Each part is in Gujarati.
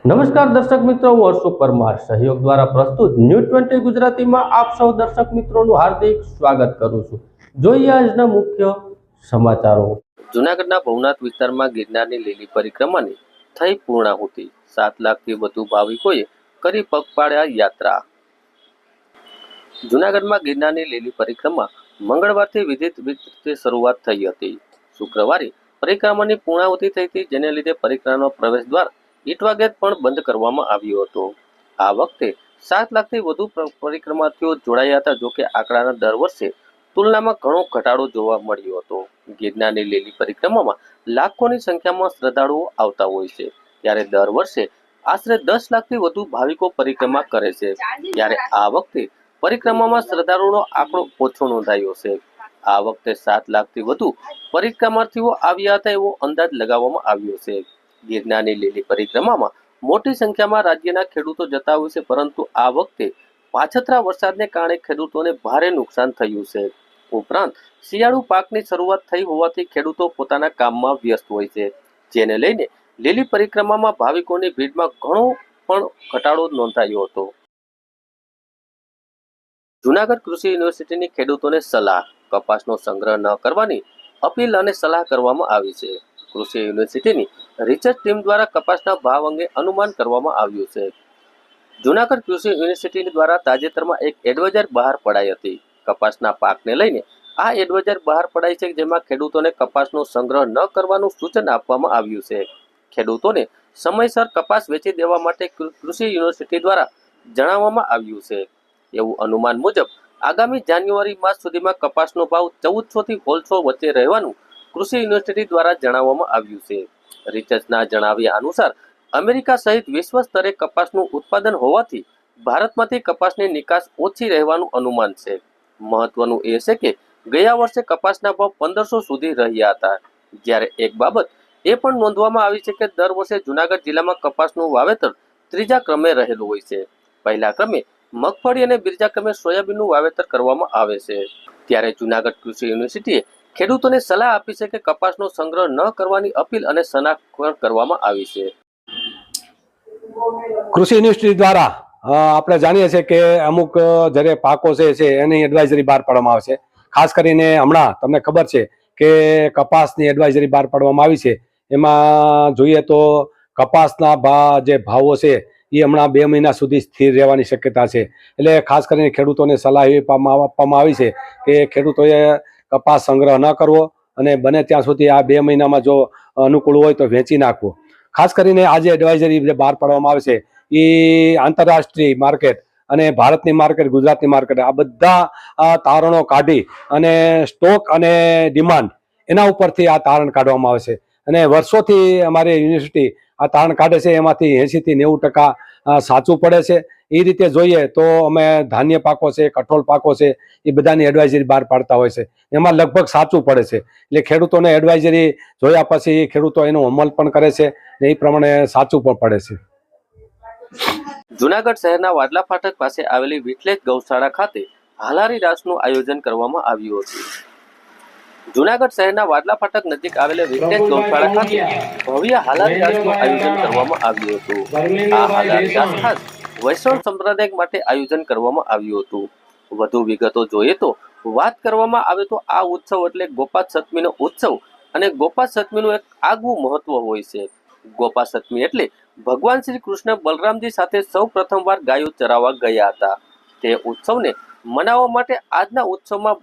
નમસ્કાર દર્શક મિત્રો, હું હર્ષુ પરમાર સહયોગ દ્વારા પ્રસ્તુત ન્યૂઝ 20 ગુજરાતીમાં આપ સૌ દર્શક મિત્રોનું હાર્દિક સ્વાગત કરું છું। જોઈએ આજના મુખ્ય સમાચારો। જૂનાગઢના ભવનાથ વિસ્તારમાં ગિરનારની લીલી પરિક્રમાની થઈ પૂર્ણાહુતિ। 7 લાખથી વધુ ભાવિકોએ કરી પગપાળા યાત્રા। જૂનાગઢમાં ગિરનારની લીલી પરિક્રમા મંગળવારથી વિધિત રીતે શરૂઆત થઈ હતી। શુક્રવારે પરિક્રમાની પૂર્ણાહુતિ થઈ હતી, જેને લીધે પરિક્રમાનો પ્રવેશ દ્વાર ઈટવાગેટ પણ બંધ કરવામાં આવ્યો હતો। આ વખતે 7 લાખથી વધુ પરિક્રમાર્થીઓ જોડાયા હતા। જોકે આંકડાના દર વર્ષે તુલનામાં ઘણો ઘટાડો જોવા મળ્યો હતો। ગિરનારની લીલી પરિક્રમામાં લાખોની સંખ્યામાં શ્રદ્ધાળુઓ આવતા હોય છે, ત્યારે દર વર્ષે આશરે 10 લાખથી વધુ ભાવિકો પરિક્રમા કરે છે, ત્યારે આ વખતે પરિક્રમામાં શ્રદ્ધાળુઓનો આંકડો ઓછો નોંધાયો છે। આ વખતે 7 લાખથી વધુ પરિક્રમાર્થીઓ આવ્યા હતા એવો અંદાજ લગાવવામાં આવ્યો છે। ગિરનારની લીલી પરિક્રમામાં મોટી સંખ્યામાં રાજ્યના ખેડૂતો જતા હોય છે, પરંતુ આ વખતે પાછતરા વરસાદને કારણે ખેડૂતોને ભારે નુકસાન થયું છે। ઉપરાંત શિયાળુ પાકની શરૂઆત થઈ હોવાથી ખેડૂતો પોતાના કામમાં વ્યસ્ત હોય છે, જેને લઈને લીલી પરિક્રમામાં ભાવિકોની ભીડમાં ઘણો પણ ઘટાડો નોંધાયો હતો। જૂનાગઢ કૃષિ યુનિવર્સિટીની ખેડૂતોને સલાહ, કપાસનો સંગ્રહ ન કરવાની અપીલ અને સલાહ કરવામાં આવી છે। કૃષિ યુનિવર્સિટીની રિસર્ચ ટીમ દ્વારા કપાસના ભાવ અંગે અનુમાન કરવામાં આવ્યું છે। જૂનાગઢ કૃષિ યુનિવર્સિટી દ્વારા તાજેતરમાં એક એડવાઇઝર બહાર પડાઈ હતી। કપાસના પાકને લઈને આ એડવાઇઝર બહાર પડાઈ છે, જેમાં ખેડૂતોને કપાસનો સંગ્રહ ન કરવાનું સૂચન આપવામાં આવ્યું છે। ખેડૂતોને સમયસર કપાસ વેચી દેવા માટે કૃષિ યુનિવર્સિટી દ્વારા જણાવવામાં આવ્યું છે। એવું અનુમાન મુજબ આગામી જાન્યુઆરી માસ સુધીમાં કપાસનો ભાવ 1400 થી 1600 વચ્ચે રહેવાનું કૃષિ યુનિવર્સિટી દ્વારા જણાવવામાં આવ્યું છે। રિસર્ચના જણાવ્યા અનુસાર અમેરિકા સહિત વિશ્વ સ્તરે કપાસનું ઉત્પાદન હોવાથી ભારતમાંથી કપાસની નિકાસ ઓછી રહેવાનું અનુમાન છે। મહત્વનું એ છે કે ગયા વર્ષે કપાસના ભાવ 1500 સુધી રહ્યા હતા। જ્યારે એક બાબત એ પણ નોંધવામાં આવી છે કે દર વર્ષે જૂનાગઢ જિલ્લામાં કપાસનું વાવેતર ત્રીજા ક્રમે રહેલું હોય છે। પહેલા ક્રમે મગફળી અને બીજા ક્રમે સોયાબીનનું વાવેતર કરવામાં આવે છે। ત્યારે જૂનાગઢ કૃષિ યુનિવર્સિટીએ ખેડૂતોને સલાહ આપી છે કે કપાસનો સંગ્રહ ન કરવાની અપીલ અને સલાહ કરવામાં આવી છે। કૃષિ યુનિવર્સિટી દ્વારા આપણે જાણીએ છીએ કે અમુક જ્યારે પાકો છે એની એડવાઇઝરી બહાર પાડવામાં આવે છે। ખાસ કરીને હમણાં તમને ખબર છે કે કપાસની એડવાઇઝરી બહાર પાડવામાં આવી છે। એમાં જોઈએ તો કપાસના જે ભાવો છે એ હમણાં 2 મહિના સુધી સ્થિર રહેવાની શક્યતા છે। એટલે ખાસ કરીને ખેડૂતોને સલાહ એવી આપવામાં આવી છે કે ખેડૂતોએ કપાસ સંગ્રહ ન કરવો અને બને ત્યાં સુધી આ 2 મહિનામાં જો અનુકૂળ હોય તો વેચી નાખવો। ખાસ કરીને આ જે એડવાઇઝરી જે બહાર પાડવામાં આવે છે એ આંતરરાષ્ટ્રીય માર્કેટ અને ભારતની માર્કેટ, ગુજરાતની માર્કેટ, આ બધા તારણો કાઢી અને સ્ટોક અને ડિમાન્ડ એના ઉપરથી આ તારણ કાઢવામાં આવે છે। અને વર્ષોથી અમારી યુનિવર્સિટી આ તારણ કાઢે છે, એમાંથી 80 થી 90% સાચું પડે છે। એ રીતે જોઈએ તો અમે ધાન્ય પાકો છે, કઠોળ પાકો છે, એ બધાની એડવાઇઝરી બહાર પાડતા હોય છે, એમાં લગભગ સાચું પડે છે। એટલે ખેડૂતોને એડવાઇઝરી જોયા પછી ખેડૂતો એનો અમલ પણ કરે છે ને એ પ્રમાણે સાચું પણ પડે છે। જૂનાગઢ શહેરના વાડલા ફાટક પાસે આવેલી વિઠલેજ ગૌશાળા ખાતે હાલારી રાસનું આયોજન કરવામાં આવ્યું હતું। જૂનાગઢ શહેરના વાડલા ફાટક નજીક આવેલા વિઠલેજ ગૌશાળા ખાતે ભવ્ય હાલારી રાસનું આયોજન કરવામાં આવ્યું હતું। આ હાલારી રાસ ખાસ વૈષ્ણવ સંપ્રદાય માટે આયોજન કરવામાં આવ્યું હતું। વધુ વિગતો જોઈએ તો વાત કરવામાં આવે તો આ ઉત્સવ એટલે ગોપાલ સપ્તમીનો ઉત્સવ અને ગોપાલ સપ્તમીનું એક આગવું મહત્વ હોય છે। ગોપાલ સપ્તમી એટલે ભગવાન શ્રી કૃષ્ણ બલરામજી સાથે સૌ પ્રથમવાર ગાયો ચરાવવા ગયા હતા। તે ઉત્સવને મનાવવા માટે આજના ઉત્સવમાં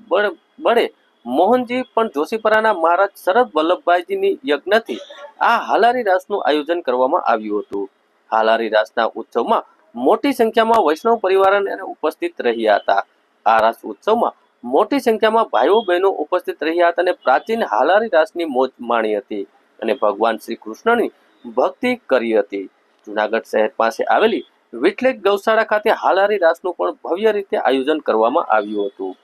બળે મોહનજી પણ જોશીપરાના મહારાજ શરદ વલ્લભભાઈજીની યજ્ઞથી આ હાલારી રાસનું આયોજન કરવામાં આવ્યું હતું। હાલારી રાસના ઉત્સવમાં મોટી સંખ્યામાં વૈષ્ણવ પરિવારને ઉપસ્થિત રહ્યા હતા। આ રાસ ઉત્સવમાં મોટી સંખ્યામાં ભાઈઓ બહેનો ઉપસ્થિત રહ્યા હતા અને પ્રાચીન હાલારી રાસની મોજ માણી હતી અને ભગવાન શ્રી કૃષ્ણની ભક્તિ કરી હતી। જૂનાગઢ શહેર પાસે આવેલી વિઠલેજ ગૌશાળા ખાતે હાલારી રાસનું પણ ભવ્ય રીતે આયોજન કરવામાં આવ્યું હતું।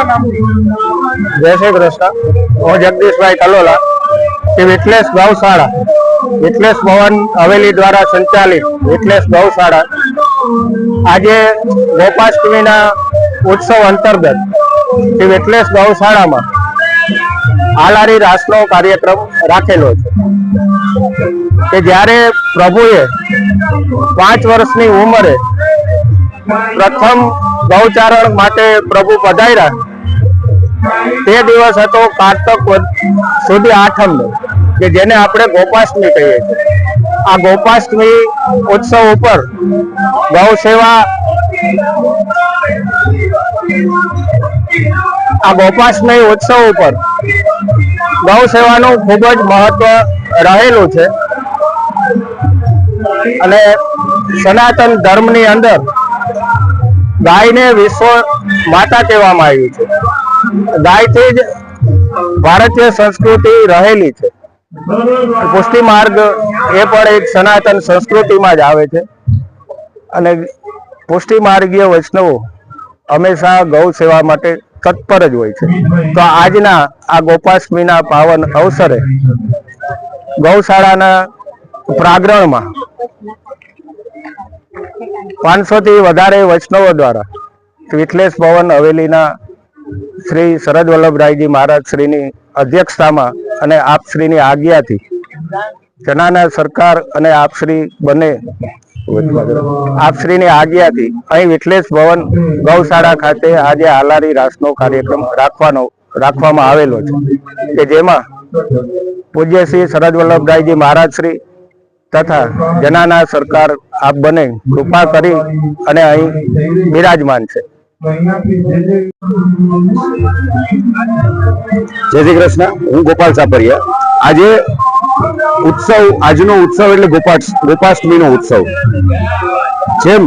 જય શ્રી કૃષ્ણ. હું જગદીશભાઈ કલોલા કે વિટલેશ ગૌશાળા, વિટલેશ ભવન હવેલી દ્વારા સંચાલિત વિટલેશ ગૌશાળા આજે ગોપાષ્ટમીના ઉત્સવ અંતર્ગત કે વિટલેશ ગૌશાળામાં આલારી રાસનો કાર્યક્રમ રાખેલો છે કે જ્યારે પ્રભુએ 5 વર્ષની ઉંમરે પ્રથમ ગૌચારણ માટે પ્રભુ પધાર્યા તે દિવસ હતો કારતક સુધી આઠમનો, કે જેને આપણે ગોપાષ્ટમી કહીએ છીએ. આ ગોપાષ્ટમી ઉત્સવ ઉપર ગૌ સેવા ઉપર ગૌ સેવાનું ખૂબ જ મહત્વ રહેલું છે અને સનાતન ધર્મની અંદર ગાયને વિશ્વ માતા કહેવામાં આવી છે. ગાયથી જ ભારતીય સંસ્કૃતિ રહેલી છે. પુષ્ટિ માર્ગ એ પણ એક સનાતન સંસ્કૃતિમાં જ આવે છે અને પુષ્ટિ માર્ગીય વૈષ્ણવો હંમેશા ગૌ સેવા માટે તત્પર જ હોય છે. તો આજના આ ગોપાષ્ટમીના પાવન અવસરે ગૌશાળાના પ્રાંગણમાં 500 થી વધારે વૈષ્ણવો દ્વારા વિટલેશ ભવન હવેલીના શ્રી શરદ વલ્લભરાયજી મહારાજ શ્રીની અધ્યક્ષતામાં અને આપ શ્રીની આજ્ઞાથી જનાના સરકાર અને આપ શ્રી બંને આપ શ્રીની આજ્ઞાથી અહીં વિટલેશ ભવન ગૌશાળા ખાતે આજે આલારી રાસનો કાર્યક્રમ રાખવામાં આવેલો છે કે જેમાં પૂજ્ય શ્રી શરદ વલ્લભરાયજી મહારાજ શ્રી તથા જનાના સરકાર આપ બને કૃપા કરી અને અહીં બિરાજમાન છે. જય શ્રી કૃષ્ણ. હું ગોપાલ સાપરિયા. આજનો ઉત્સવ એટલે ગોપાષ્ટમીનો ઉત્સવ. જેમ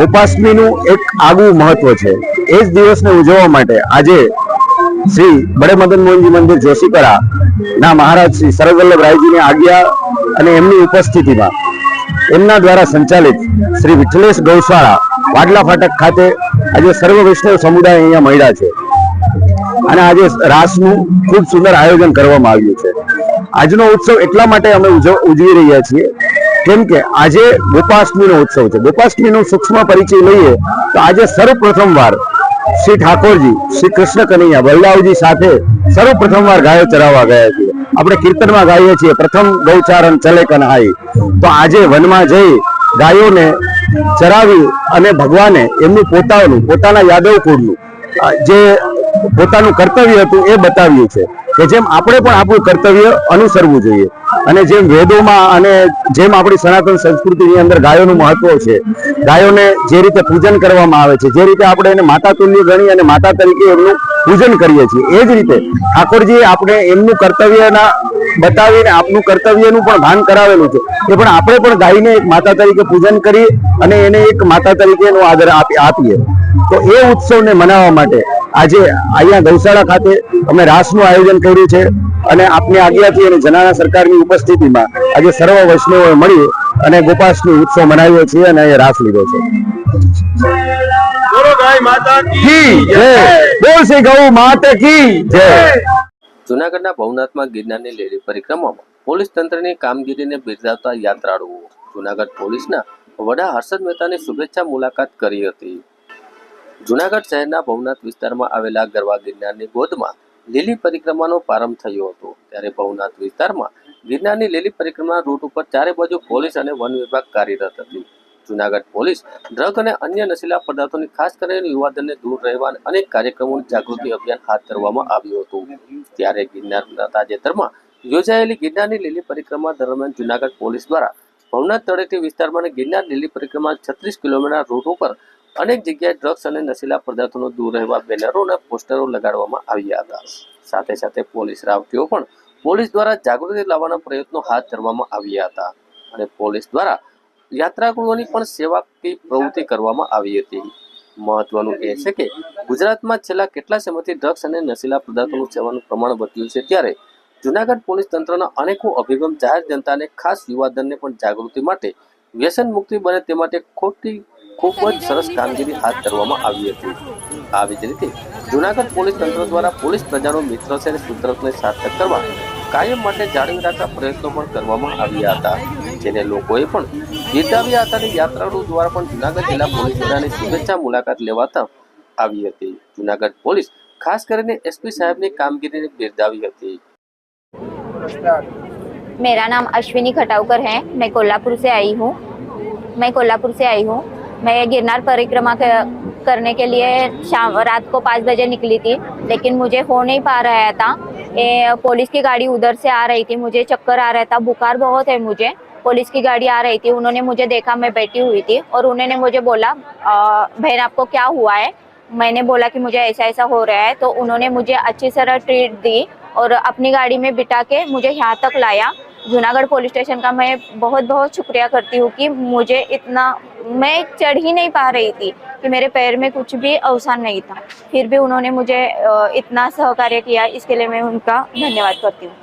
ગોપાષ્ટમીનું એક આગવું મહત્વ છે, એ જ દિવસને ઉજવવા માટે આજે શ્રી બડે મદન મોહનજી મંદિર જોશીપરા ના મહારાજ શ્રી શરદ વલ્લભરાયજીની આજ્ઞા અને એમની ઉપસ્થિતિમાં એમના દ્વારા સંચાલિત શ્રી વિઠ્ઠલેશ ગૌશાળા વાડલા ફાટક ખાતે આજે સર્વ વૈષ્ણવ સમુદાય અહીંયા મળ્યા છે અને આજે રાસનું ખૂબ સુંદર આયોજન કરવામાં આવ્યું છે. આજનો ઉત્સવ એટલા માટે અમે ઉજવી રહ્યા છીએ કેમ કે આજે ગોપાષ્ટમીનો ઉત્સવ છે. ગોપાષ્ટમીનો સૂક્ષ્મ પરિચય લઈએ તો આજે સર્વપ્રથમવાર શ્રી ઠાકોરજી શ્રી કૃષ્ણ કનૈયા બલરાવજી સાથે સર્વપ્રથમવાર ગાયો ચરાવવા ગયા છે. આપણે કીર્તનમાં ગાઈએ છીએ પ્રથમ ગૌચારણ ચલે કન્હાઈ. તો આજે વનમાં જઈ ગાયોને ચરાવી અને ભગવાને એમનું પોતાના યાદવ કુળનું જે પોતાનું કર્તવ્ય હતું એ બતાવ્યું છે કે જેમ આપણે પણ આપણું કર્તવ્ય અનુસરવું જોઈએ અને જેમ વેદોમાં અને જેમ આપણી સનાતન સંસ્કૃતિની અંદર ગાયોનું મહત્વ છે, ગાયોને જે રીતે પૂજન કરવામાં આવે છે, જે રીતે આપણે એને માતા તુલ્ય ગણી અને માતા તરીકે એમનું પૂજન કરીએ છીએ, એ જ રીતે ઠાકોરજીએ આપણે એમનું કર્તવ્યના બતાવીને આપનું કર્તવ્યનું પણ ભાન કરાવેલું છે કે પણ આપણે પણ ગાયને એક માતા તરીકે પૂજન કરીએ અને એને એક માતા તરીકે એનો આદર આપીએ. તો એ ઉત્સવને મનાવવા માટે આજે અહીંયા ગૌશાળા ખાતે અમે રાસનું આયોજન કર્યું છે અને આપની આજ્ઞાથી અને જનાના સરકારની ઉપસ્થિતિમાં આજે સર્વ વૈષ્ણવોએ મળી અને ગોપાષ્ટમી ઉત્સવ મનાવ્યો છે અને અહીંયા રાસ લીધો છે. જૂનાગઢના ભવનાથમાં ગિરનારની લીલી પરિક્રમામાં પોલીસ તંત્રની કામગીરીને બિરદાવતા યાત્રાળુઓ જૂનાગઢ પોલીસના વડા હર્ષદ મહેતાની શુભેચ્છા મુલાકાત કરી હતી. જૂનાગઢ શહેરના ભવનાથ વિસ્તારમાં આવેલા ગરવા ગિરનારની ગોદમાં લીલી પરિક્રમાનો પ્રારંભ થયો હતો. ત્યારે ભવનાથ વિસ્તારમાં ગિરનારની લીલી પરિક્રમા રૂટ ઉપર ચારે બાજુ પોલીસ અને વન વિભાગ કાર્યરત હતી. જૂનાગઢ પોલીસ ડ્રગ અને અન્ય નશીલા પદાર્થોની ખાસ કરીને યુવાધનને દૂર રહેવા અનેક કાર્યક્રમોનું જાગૃતિ અભિયાન હાથ ધરવામાં આવ્યું હતું. ત્યારે ગિરનારના તાજેતરમાં યોજાયેલી ગિરનારની લીલી પરિક્રમા દરમિયાન જૂનાગઢ પોલીસ દ્વારા ભવનાથ તળેટી વિસ્તારમાં ગિરનાર લીલી પરિક્રમા 36 કિલોમીટર રૂટ ઉપર અનેક જગ્યાએ ડ્રગ્સ અને નશીલા પદાર્થોનો દૂર રહેવા બેનરો અને પોસ્ટરો લગાડવામાં આવ્યા હતા. સાથે સાથે પોલીસ રાવટીઓ પણ પોલીસ દ્વારા જાગૃતિ લાવવાના પ્રયત્નો હાથ ધરવામાં આવ્યા હતા અને પોલીસ દ્વારા યાત્રાળુઓની પણ સેવાકીય પ્રવૃત્તિ કરવામાં આવી હતી. મહત્વનું એ છે કે ગુજરાતમાં છેલ્લા કેટલા સમયથી ડ્રગ્સ અને નશીલા પદાર્થોનું સેવનનું પ્રમાણ વધ્યું છે. ત્યારે જૂનાગઢ પોલીસ તંત્રના અનેકો અભિગમ જાહેર જનતાને ખાસ યુવાધનને પણ જાગૃતિ માટે વ્યસન મુક્તિ બને તે માટે ખૂબ જ સરસ કામગીરી હાથ ધરવામાં આવી હતી। આવી જ રીતે જૂનાગઢ પોલીસ તંત્ર દ્વારા પોલીસ પ્રજાનો મિત્ર છે અને કુદરતને સાર્થક કરવા કાયમ માટે જાળવી રાખવા પ્રયત્નો પણ કરવામાં આવ્યા હતા, જેને લોકોએ પણ બિરદાવ્યા હતા અને યાત્રાળુ દ્વારા પણ જૂનાગઢ જિલ્લા પોલીસ વડાની શુભેચ્છા મુલાકાત લેવાતા આવી હતી। જૂનાગઢ પોલીસ ખાસ કરીને એસપી સાહેબની કામગીરીને બિરદાવી હતી। मेरा नाम अश्विनी खटावकर है। मैं कोल्हापुर से आई हूँ। मैं गिरनार परिक्रमा करने के लिए रात को 5 बजे निकली थी, लेकिन मुझे हो नहीं पा रहा था। पुलिस की गाड़ी उधर से आ रही थी, मुझे चक्कर आ रहा था, बुखार बहुत है मुझे। पुलिस की गाड़ी आ रही थी, उन्होंने मुझे देखा, मैं बैठी हुई थी और उन्होंने मुझे बोला बहन आपको क्या हुआ है। मैंने बोला कि मुझे ऐसा ऐसा हो रहा है, तो उन्होंने मुझे अच्छी तरह ट्रीट दी और अपनी गाड़ी में बिठा के मुझे यहाँ तक लाया। जूनागढ़ पुलिस स्टेशन का मैं बहुत बहुत शुक्रिया करती हूँ कि मुझे इतना, मैं चढ़ ही नहीं पा रही थी कि मेरे पैर में कुछ भी अवसान नहीं था, फिर भी उन्होंने मुझे इतना सहकार्य किया, इसके लिए मैं उनका धन्यवाद करती हूँ।